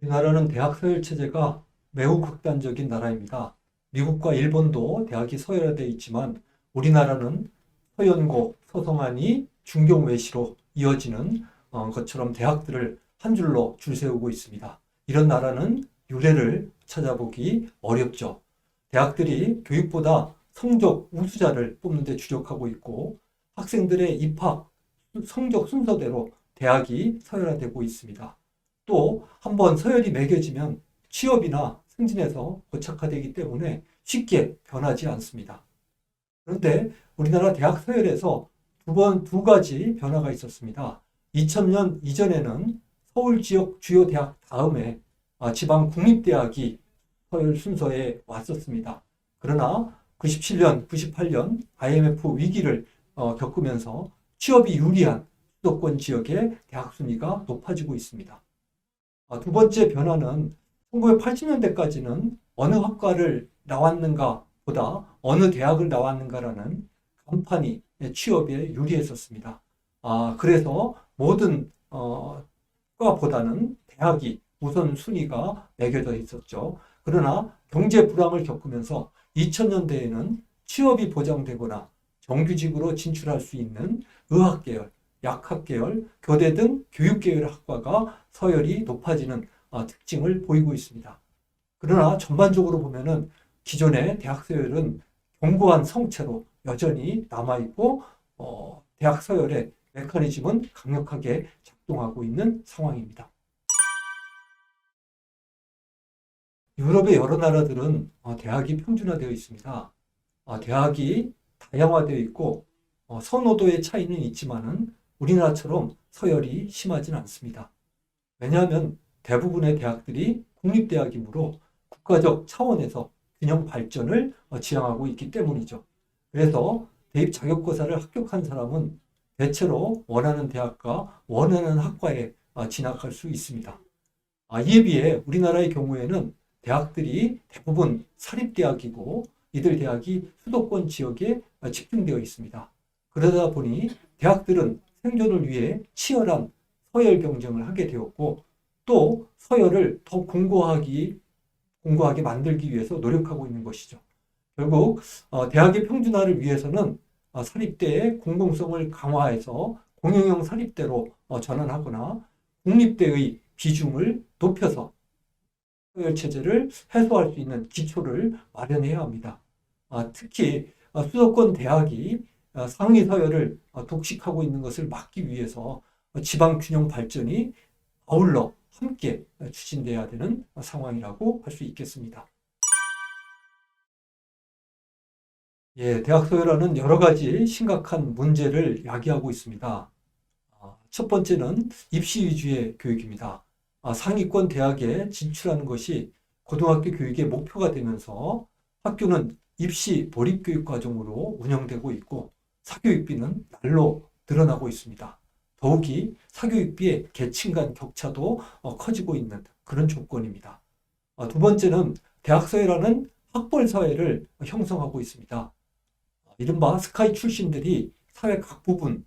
우리나라는 대학 서열 체제가 매우 극단적인 나라입니다. 미국과 일본도 대학이 서열화되어 있지만 우리나라는 서연고, 서성한이 중경 외시로 이어지는 것처럼 대학들을 한 줄로 줄 세우고 있습니다. 이런 나라는 유례를 찾아보기 어렵죠. 대학들이 교육보다 성적 우수자를 뽑는 데 주력하고 있고 학생들의 입학 성적 순서대로 대학이 서열화되고 있습니다. 또 한번 서열이 매겨지면 취업이나 승진에서 고착화되기 때문에 쉽게 변하지 않습니다. 그런데 우리나라 대학 서열에서 두 가지 변화가 있었습니다. 2000년 이전에는 서울 지역 주요 대학 다음에 지방 국립대학이 서열 순서에 왔었습니다. 그러나 97년, 98년 IMF 위기를 겪으면서 취업이 유리한 수도권 지역의 대학 순위가 높아지고 있습니다. 두 번째 변화는 1980년대까지는 어느 학과를 나왔는가 보다 어느 대학을 나왔는가라는 간판이 취업에 유리했었습니다. 그래서 모든 과보다는 대학이 우선 순위가 매겨져 있었죠. 그러나 경제 불황을 겪으면서 2000년대에는 취업이 보장되거나 정규직으로 진출할 수 있는 의학계열, 약학계열, 교대 등 교육계열 학과가 서열이 높아지는 특징을 보이고 있습니다. 그러나 전반적으로 보면은 기존의 대학 서열은 견고한 성체로 여전히 남아있고 대학 서열의 메커니즘은 강력하게 작동하고 있는 상황입니다. 유럽의 여러 나라들은 대학이 평준화되어 있습니다. 대학이 다양화되어 있고 선호도의 차이는 있지만은 우리나라처럼 서열이 심하진 않습니다. 왜냐하면 대부분의 대학들이 국립대학이므로 국가적 차원에서 균형 발전을 지향하고 있기 때문이죠. 그래서 대입 자격고사를 합격한 사람은 대체로 원하는 대학과 원하는 학과에 진학할 수 있습니다. 이에 비해 우리나라의 경우에는 대학들이 대부분 사립대학이고 이들 대학이 수도권 지역에 집중되어 있습니다. 그러다 보니 대학들은 생존을 위해 치열한 서열 경쟁을 하게 되었고 또 서열을 더 공고하게 만들기 위해서 노력하고 있는 것이죠. 결국 대학의 평준화를 위해서는 사립대의 공공성을 강화해서 공영형 사립대로 전환하거나 국립대의 비중을 높여서 서열 체제를 해소할 수 있는 기초를 마련해야 합니다. 특히 수도권 대학이 상위 서열을 독식하고 있는 것을 막기 위해서 지방 균형 발전이 아울러 함께 추진돼야 되는 상황이라고 할 수 있겠습니다. 예, 대학 서열화는 여러 가지 심각한 문제를 야기하고 있습니다. 첫 번째는 입시 위주의 교육입니다. 상위권 대학에 진출하는 것이 고등학교 교육의 목표가 되면서 학교는 입시 보립교육 과정으로 운영되고 있고 사교육비는 날로 늘어나고 있습니다. 더욱이 사교육비의 계층 간 격차도 커지고 있는 그런 조건입니다. 두 번째는 대학 서열화는 학벌 사회를 형성하고 있습니다. 이른바 스카이 출신들이 사회 각 부분의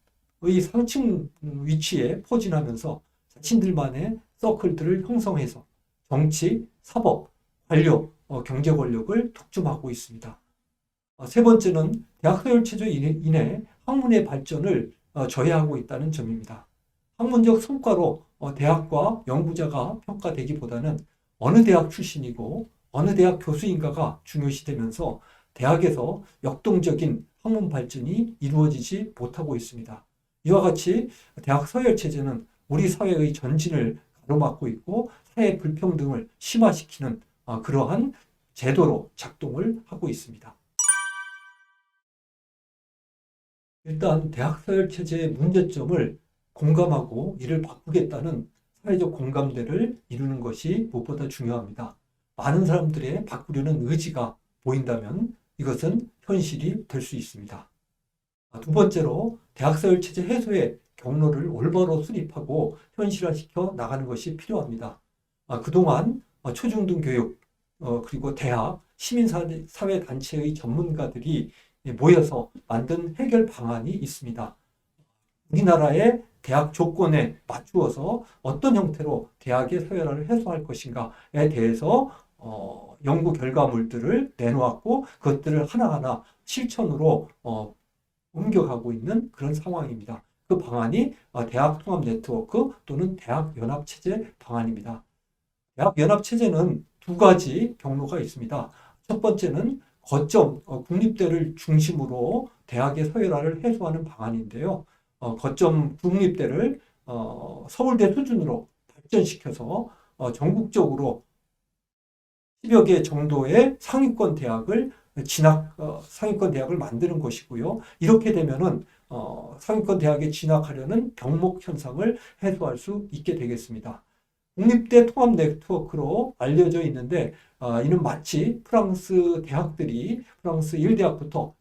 상층 위치에 포진하면서 자신들만의 서클들을 형성해서 정치, 사법, 관료, 경제 권력을 독점하고 있습니다. 세 번째는 대학 서열 체제 인해 학문의 발전을 저해하고 있다는 점입니다. 학문적 성과로 대학과 연구자가 평가되기보다는 어느 대학 출신이고 어느 대학 교수인가가 중요시되면서 대학에서 역동적인 학문 발전이 이루어지지 못하고 있습니다. 이와 같이 대학 서열 체제는 우리 사회의 전진을 가로막고 있고 사회 불평등을 심화시키는 그러한 제도로 작동을 하고 있습니다. 일단 대학 서열 체제의 문제점을 공감하고 이를 바꾸겠다는 사회적 공감대를 이루는 것이 무엇보다 중요합니다. 많은 사람들의 바꾸려는 의지가 보인다면 이것은 현실이 될 수 있습니다. 두 번째로 대학 서열 체제 해소의 경로를 올바로 수립하고 현실화시켜 나가는 것이 필요합니다. 그동안 초중등 교육 그리고 대학, 시민사회단체의 전문가들이 모여서 만든 해결 방안이 있습니다. 우리나라의 대학 조건에 맞추어서 어떤 형태로 대학의 서열화를 해소할 것인가에 대해서 연구 결과물들을 내놓았고 그것들을 하나하나 실천으로 옮겨가고 있는 그런 상황입니다. 그 방안이 대학 통합 네트워크 또는 대학 연합 체제 방안입니다. 대학 연합 체제는 두 가지 경로가 있습니다. 첫 번째는 거점 국립대를 중심으로 대학의 서열화를 해소하는 방안인데요. 거점 국립대를 서울대 수준으로 발전시켜서 전국적으로 10여 개 정도의 상위권 대학을 상위권 대학을 만드는 것이고요. 이렇게 되면은 상위권 대학에 진학하려는 병목 현상을 해소할 수 있게 되겠습니다. 국립대 통합 네트워크로 알려져 있는데 이는 마치 프랑스 대학들이 프랑스 1대학부터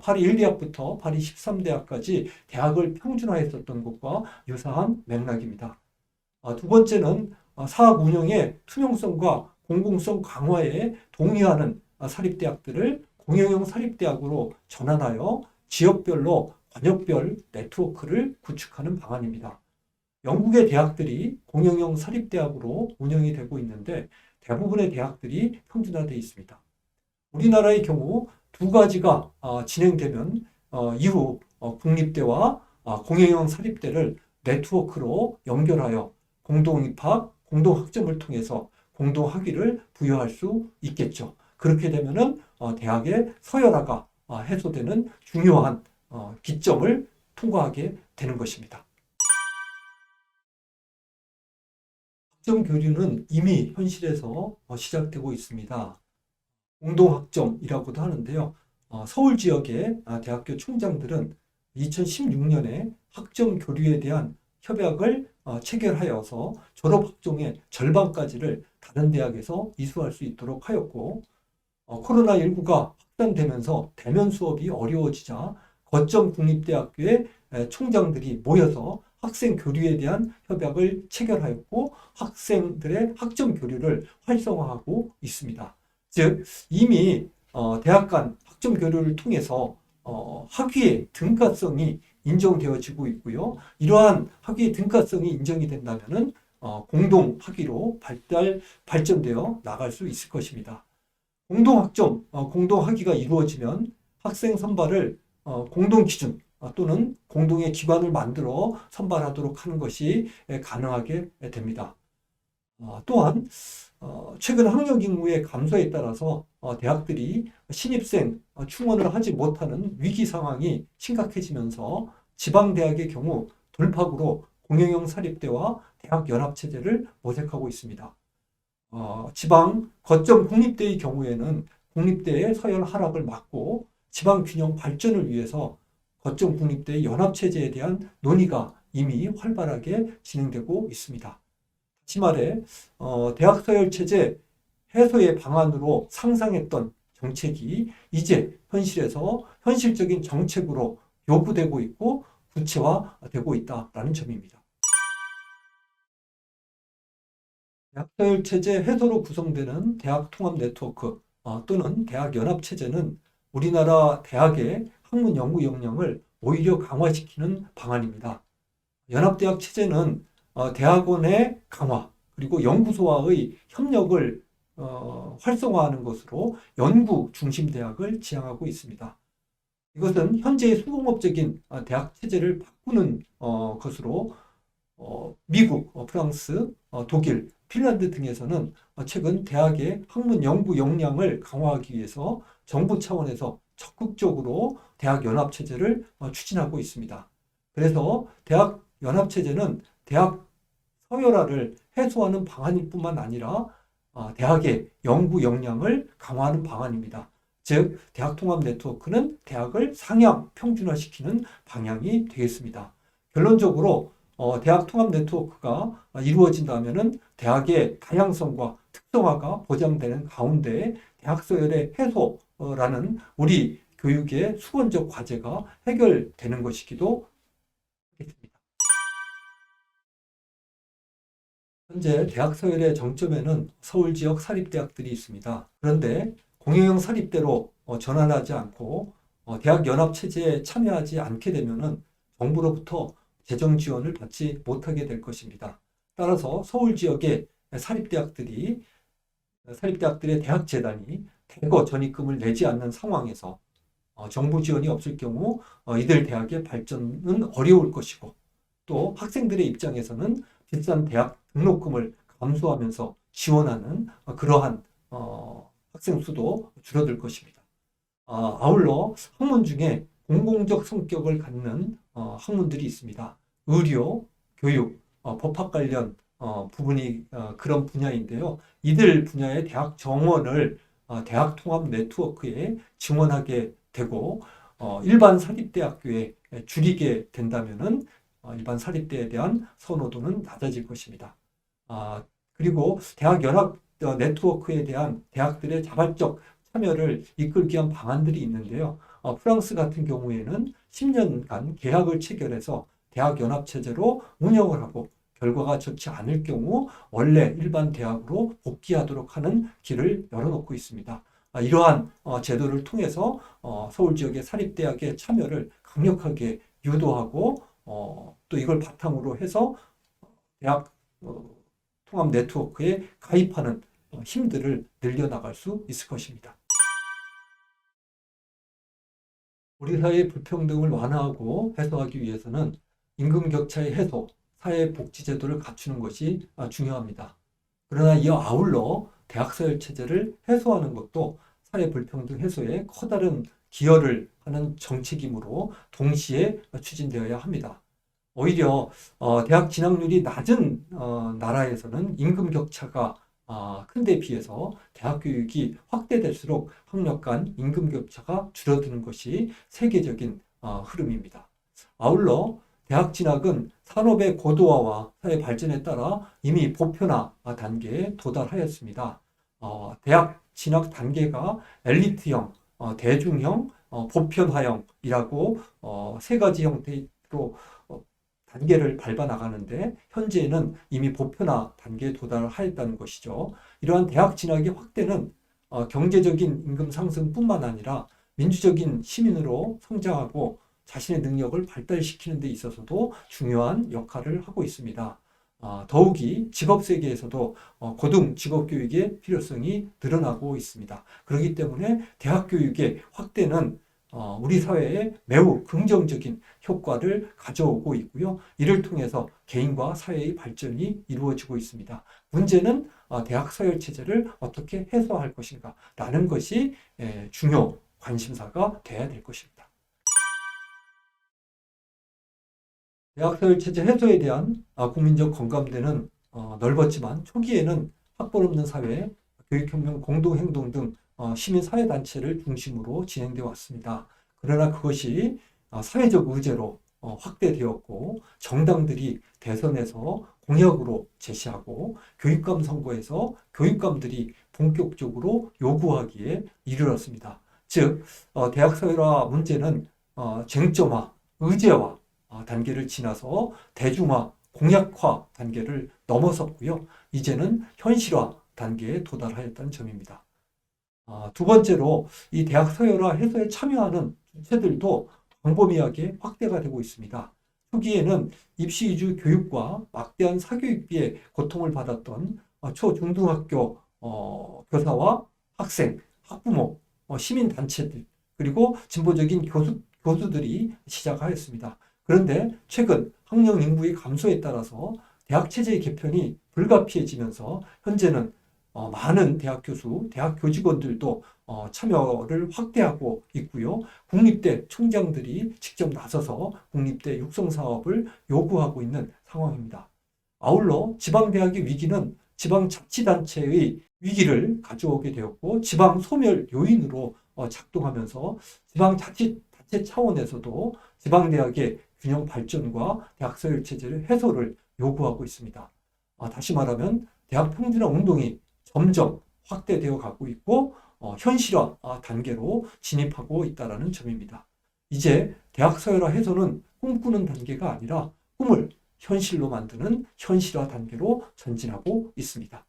파리 1대학부터 파리 13대학까지 대학을 평준화했었던 것과 유사한 맥락입니다. 두 번째는 사업 운영의 투명성과 공공성 강화에 동의하는 사립대학들을 공영형 사립대학으로 전환하여 지역별로 관역별 네트워크를 구축하는 방안입니다. 영국의 대학들이 공영형 사립대학으로 운영이 되고 있는데 대부분의 대학들이 평준화되어 있습니다. 우리나라의 경우 두 가지가 진행되면 이후 국립대와 공영형 사립대를 네트워크로 연결하여 공동입학, 공동학점을 통해서 공동학위를 부여할 수 있겠죠. 그렇게 되면은 대학의 서열화가 해소되는 중요한 기점을 통과하게 되는 것입니다. 학점 교류는 이미 현실에서 시작되고 있습니다. 공동학점이라고도 하는데요. 서울 지역의 대학교 총장들은 2016년에 학점 교류에 대한 협약을 체결하여서 졸업학종의 절반까지를 다른 대학에서 이수할 수 있도록 하였고, 코로나19가 확산되면서 대면 수업이 어려워지자 거점 국립대학교의 총장들이 모여서 학생 교류에 대한 협약을 체결하였고 학생들의 학점 교류를 활성화하고 있습니다. 즉 이미 대학 간 학점 교류를 통해서 학위의 등가성이 인정되어지고 있고요. 이러한 학위의 등가성이 인정이 된다면은 공동 학위로 발전되어 나갈 수 있을 것입니다. 공동학점, 공동학위가 이루어지면 학생 선발을 공동기준 또는 공동의 기관을 만들어 선발하도록 하는 것이 가능하게 됩니다. 또한 최근 학력 인구의 감소에 따라서 대학들이 신입생 충원을 하지 못하는 위기 상황이 심각해지면서 지방대학의 경우 돌파구로 공영형 사립대와 대학 연합체제를 모색하고 있습니다. 지방 거점 국립대의 경우에는 국립대의 서열 하락을 막고 지방 균형 발전을 위해서 거점 국립대의 연합체제에 대한 논의가 이미 활발하게 진행되고 있습니다. 다시 말해 대학 서열체제 해소의 방안으로 상상했던 정책이 이제 현실에서 현실적인 정책으로 요구되고 있고 구체화되고 있다는 점입니다. 대학 서열체제 해소로 구성되는 대학 통합 네트워크 또는 대학 연합체제는 우리나라 대학의 학문 연구 역량을 오히려 강화시키는 방안입니다. 연합대학 체제는 대학원의 강화 그리고 연구소와의 협력을 활성화하는 것으로 연구 중심 대학을 지향하고 있습니다. 이것은 현재의 수공업적인 대학 체제를 바꾸는 것으로 미국, 프랑스, 독일, 핀란드 등에서는 최근 대학의 학문 연구 역량을 강화하기 위해서 정부 차원에서 적극적으로 대학 연합체제를 추진하고 있습니다. 그래서 대학 연합체제는 대학 서열화를 해소하는 방안일 뿐만 아니라 대학의 연구 역량을 강화하는 방안입니다. 즉 대학 통합 네트워크는 대학을 상향 평준화시키는 방향이 되겠습니다. 결론적으로 대학 통합 네트워크가 이루어진다면 대학의 다양성과 특성화가 보장되는 가운데 대학 서열의 해소라는 우리 교육의 수건적 과제가 해결되는 것이기도 하겠습니다. 현재 대학 서열의 정점에는 서울 지역 사립대학들이 있습니다. 그런데 공영형 사립대로 전환하지 않고 대학 연합 체제에 참여하지 않게 되면은 정부로부터 재정 지원을 받지 못하게 될 것입니다. 따라서 서울 지역의 사립대학들의 대학재단이 대거 전입금을 내지 않는 상황에서 정부 지원이 없을 경우 이들 대학의 발전은 어려울 것이고, 또 학생들의 입장에서는 비싼 대학 등록금을 감수하면서 지원하는 그러한 학생 수도 줄어들 것입니다. 아울러 학문 중에 공공적 성격을 갖는 학문들이 있습니다. 의료, 교육, 법학 관련 부분이 그런 분야인데요. 이들 분야의 대학 정원을 대학 통합 네트워크에 증원하게 되고, 일반 사립대학교에 줄이게 된다면은 일반 사립대에 대한 선호도는 낮아질 것입니다. 그리고 대학 연합 네트워크에 대한 대학들의 자발적 참여를 이끌기 위한 방안들이 있는데요. 프랑스 같은 경우에는 10년간 계약을 체결해서 대학 연합 체제로 운영을 하고, 결과가 좋지 않을 경우 원래 일반 대학으로 복귀하도록 하는 길을 열어놓고 있습니다. 이러한 제도를 통해서 서울 지역의 사립대학의 참여를 강력하게 유도하고, 또 이걸 바탕으로 해서 대학 통합 네트워크에 가입하는 힘들을 늘려나갈 수 있을 것입니다. 우리 사회의 불평등을 완화하고 해소하기 위해서는 임금 격차의 해소, 사회복지제도를 갖추는 것이 중요합니다. 그러나 이어 아울러 대학서열 체제를 해소하는 것도 사회불평등 해소에 커다란 기여를 하는 정책이므로 동시에 추진되어야 합니다. 오히려 대학 진학률이 낮은 나라에서는 임금 격차가 큰데 비해서 대학 교육이 확대될수록 학력 간 임금 격차가 줄어드는 것이 세계적인 흐름입니다. 아울러 대학 진학은 산업의 고도화와 사회 발전에 따라 이미 보편화 단계에 도달하였습니다. 대학 진학 단계가 엘리트형, 대중형, 보편화형이라고 세 가지 형태로 단계를 밟아 나가는데, 현재는 이미 보편화 단계에 도달하였다는 것이죠. 이러한 대학 진학의 확대는 경제적인 임금 상승뿐만 아니라 민주적인 시민으로 성장하고 자신의 능력을 발달시키는 데 있어서도 중요한 역할을 하고 있습니다. 더욱이 직업 세계에서도 고등 직업 교육의 필요성이 늘어나고 있습니다. 그렇기 때문에 대학 교육의 확대는 우리 사회에 매우 긍정적인 효과를 가져오고 있고요. 이를 통해서 개인과 사회의 발전이 이루어지고 있습니다. 문제는 대학 서열 체제를 어떻게 해소할 것인가 라는 것이 중요 관심사가 돼야 될 것입니다. 대학 서열 체제 해소에 대한 국민적 공감대는 넓었지만, 초기에는 학벌 없는 사회, 교육혁명 공동행동 등 시민사회단체를 중심으로 진행되어 왔습니다. 그러나 그것이 사회적 의제로 확대되었고, 정당들이 대선에서 공약으로 제시하고, 교육감 선거에서 교육감들이 본격적으로 요구하기에 이르렀습니다. 즉, 대학 서열화 문제는 쟁점화, 의제화 단계를 지나서 대중화, 공약화 단계를 넘어섰고요. 이제는 현실화 단계에 도달하였다는 점입니다. 두 번째로 이 대학 서열화 해소에 참여하는 주체들도 광범위하게 확대가 되고 있습니다. 초기에는 입시 위주 교육과 막대한 사교육비에 고통을 받았던 초중등학교 교사와 학생, 학부모, 시민단체들, 그리고 진보적인 교수들이 시작하였습니다. 그런데 최근 학령 인구의 감소에 따라서 대학 체제의 개편이 불가피해지면서 현재는 많은 대학 교수, 대학 교직원들도 참여를 확대하고 있고요. 국립대 총장들이 직접 나서서 국립대 육성 사업을 요구하고 있는 상황입니다. 아울러 지방대학의 위기는 지방자치단체의 위기를 가져오게 되었고, 지방 소멸 요인으로 작동하면서 지방자치단체 차원에서도 지방대학의 균형 발전과 대학 서열 체제의 해소를 요구하고 있습니다. 다시 말하면 대학 평준화 운동이 점점 확대되어 가고 있고, 현실화 단계로 진입하고 있다는 점입니다. 이제 대학 서열화 해소는 꿈꾸는 단계가 아니라 꿈을 현실로 만드는 현실화 단계로 전진하고 있습니다.